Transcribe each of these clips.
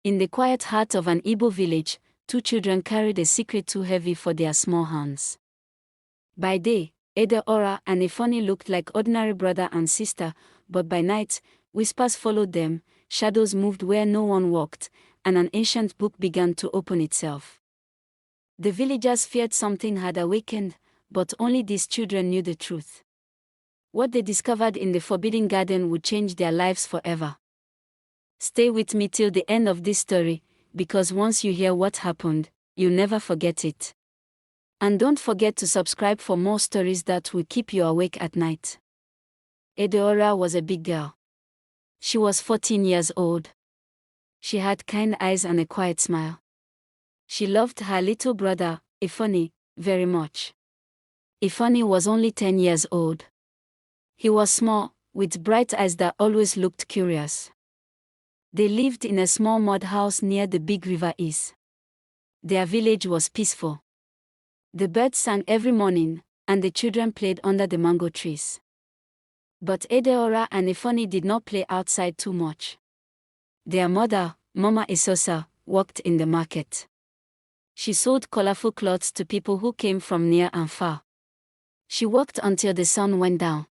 In the quiet heart of an Igbo village, two children carried a secret too heavy for their small hands. By day, Adaora and Ifeanyi looked like ordinary brother and sister, but by night, whispers followed them, shadows moved where no one walked, and an ancient book began to open itself. The villagers feared something had awakened, but only these children knew the truth. What they discovered in the forbidden garden would change their lives forever. Stay with me till the end of this story, because once you hear what happened, you'll never forget it. And don't forget to subscribe for more stories that will keep you awake at night. Adaora was a big girl. She was 14 years old. She had kind eyes and a quiet smile. She loved her little brother, Ifeanyi, very much. Ifeanyi was only 10 years old. He was small, with bright eyes that always looked curious. They lived in a small mud house near the big river Is. Their village was peaceful. The birds sang every morning, and the children played under the mango trees. But Adaora and Ifeanyi did not play outside too much. Their mother, Mama Isosa, worked in the market. She sold colorful clothes to people who came from near and far. She worked until the sun went down.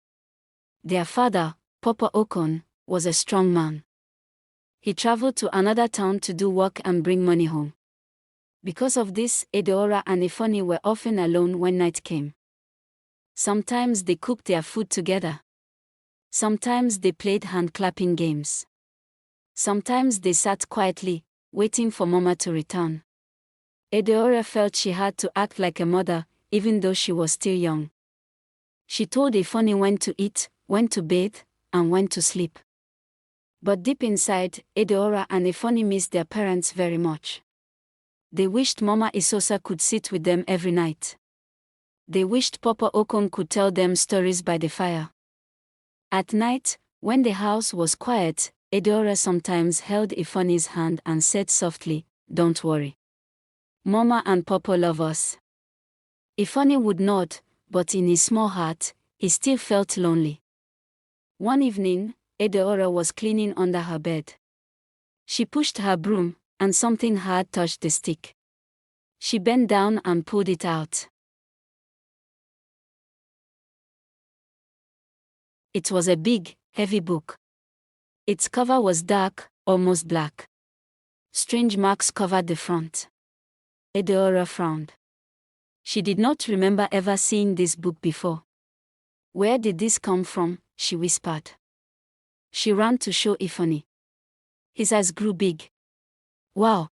Their father, Papa Okon, was a strong man. He traveled to another town to do work and bring money home. Because of this, Adaora and Ifeanyi were often alone when night came. Sometimes they cooked their food together. Sometimes they played hand-clapping games. Sometimes they sat quietly, waiting for Mama to return. Adaora felt she had to act like a mother, even though she was still young. She told Ifeanyi when to eat, when to bathe, and when to sleep. But deep inside, Adaora and Ifeanyi missed their parents very much. They wished Mama Isosa could sit with them every night. They wished Papa Okon could tell them stories by the fire. At night, when the house was quiet, Adaora sometimes held Ifeanyi's hand and said softly, "Don't worry. Mama and Papa love us." Ifeanyi would nod, but in his small heart, he still felt lonely. One evening, Adaora was cleaning under her bed. She pushed her broom, and something hard touched the stick. She bent down and pulled it out. It was a big, heavy book. Its cover was dark, almost black. Strange marks covered the front. Adaora frowned. She did not remember ever seeing this book before. "Where did this come from?" she whispered. She ran to show Ifeanyi. His eyes grew big. "Wow!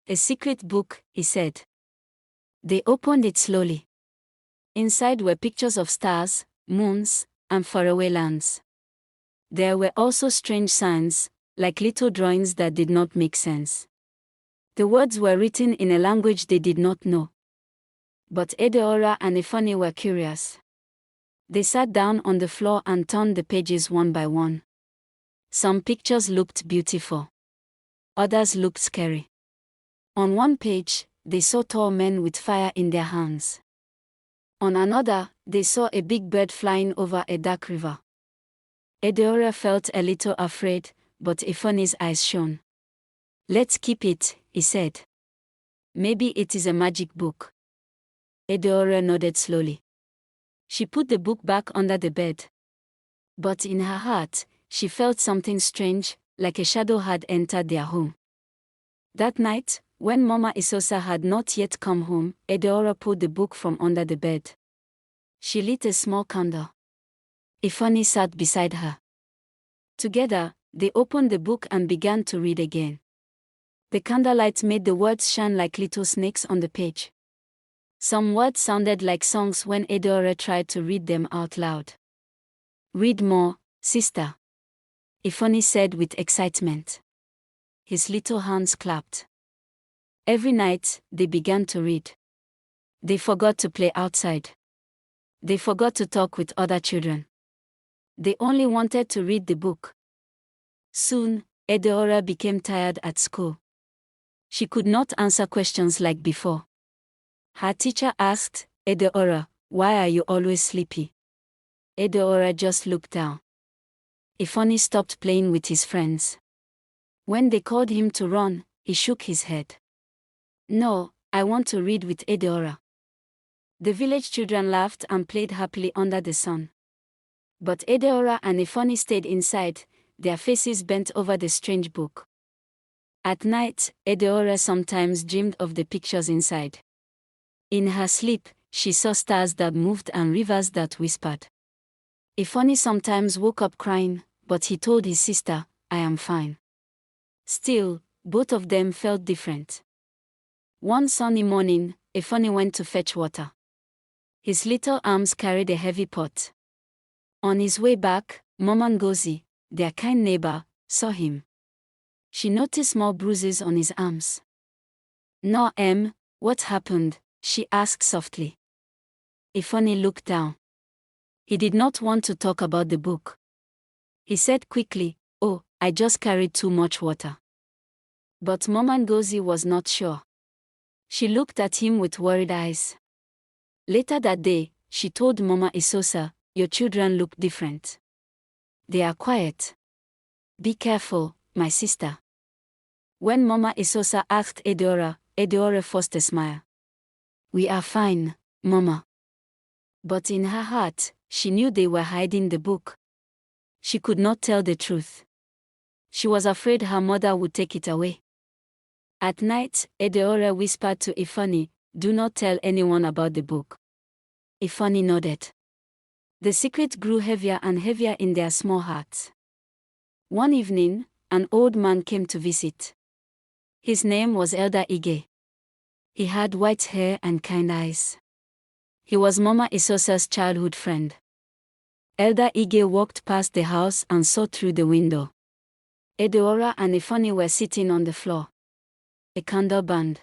A secret book," he said. They opened it slowly. Inside were pictures of stars, moons, and faraway lands. There were also strange signs, like little drawings that did not make sense. The words were written in a language they did not know. But Adaora and Ifeanyi were curious. They sat down on the floor and turned the pages one by one. Some pictures looked beautiful. Others looked scary. On one page, they saw tall men with fire in their hands. On another, they saw a big bird flying over a dark river. Adaora felt a little afraid, but Ifeanyi's eyes shone. "Let's keep it," he said. "Maybe it is a magic book." Adaora nodded slowly. She put the book back under the bed. But in her heart, she felt something strange, like a shadow had entered their home. That night, when Mama Isosa had not yet come home, Adaora pulled the book from under the bed. She lit a small candle. Ifeanyi sat beside her. Together, they opened the book and began to read again. The candlelight made the words shine like little snakes on the page. Some words sounded like songs when Adaora tried to read them out loud. "Read more, sister," Ifeanyi said with excitement. His little hands clapped. Every night, they began to read. They forgot to play outside. They forgot to talk with other children. They only wanted to read the book. Soon, Adaora became tired at school. She could not answer questions like before. Her teacher asked, "Adaora, why are you always sleepy?" Adaora just looked down. Ifeanyi stopped playing with his friends. When they called him to run, he shook his head. No, I want to read with Adaora. The village children laughed and played happily under the sun. But Adaora and Ifeanyi stayed inside, their faces bent over the strange book. At night, Adaora sometimes dreamed of the pictures inside. In her sleep, she saw stars that moved and rivers that whispered. Ifeanyi sometimes woke up crying, but he told his sister, I am fine. Still, both of them felt different. One sunny morning, Ifeanyi went to fetch water. His little arms carried a heavy pot. On his way back, Mama Ngozi, their kind neighbor, saw him. She noticed small bruises on his arms. No, what happened? She asked softly. Ifeanyi looked down. He did not want to talk about the book. He said quickly, oh, I just carried too much water. But Mama Ngozi was not sure. She looked at him with worried eyes. Later that day, she told Mama Isosa, your children look different. They are quiet. Be careful, my sister. When Mama Isosa asked Adaora forced a smile. We are fine, Mama. But in her heart, she knew they were hiding the book. She could not tell the truth. She was afraid her mother would take it away. At night, Adaora whispered to Ifeanyi, do not tell anyone about the book. Ifeanyi nodded. The secret grew heavier and heavier in their small hearts. One evening, an old man came to visit. His name was Elder Ige. He had white hair and kind eyes. He was Mama Isosa's childhood friend. Elder Ige walked past the house and saw through the window. Adaora and Ifeanyi were sitting on the floor. A candle burned.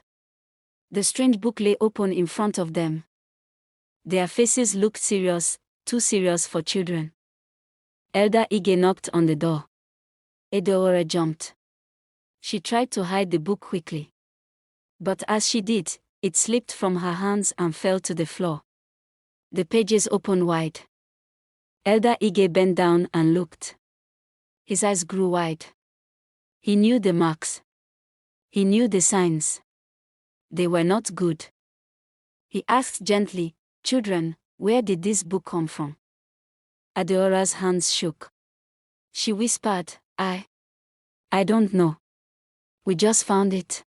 The strange book lay open in front of them. Their faces looked serious, too serious for children. Elder Ige knocked on the door. Adaora jumped. She tried to hide the book quickly. But as she did, it slipped from her hands and fell to the floor. The pages opened wide. Elder Ige bent down and looked. His eyes grew wide. He knew the marks. He knew the signs. They were not good. He asked gently, children, where did this book come from? Adaora's hands shook. She whispered, I don't know. We just found it.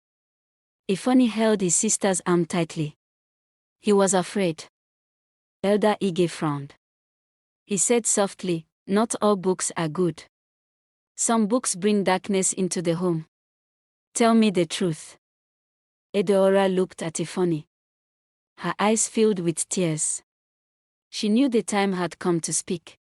Ifeanyi held his sister's arm tightly. He was afraid. Elder Ige frowned. He said softly, not all books are good. Some books bring darkness into the home. Tell me the truth. Adaora looked at Ifeanyi. Her eyes filled with tears. She knew the time had come to speak.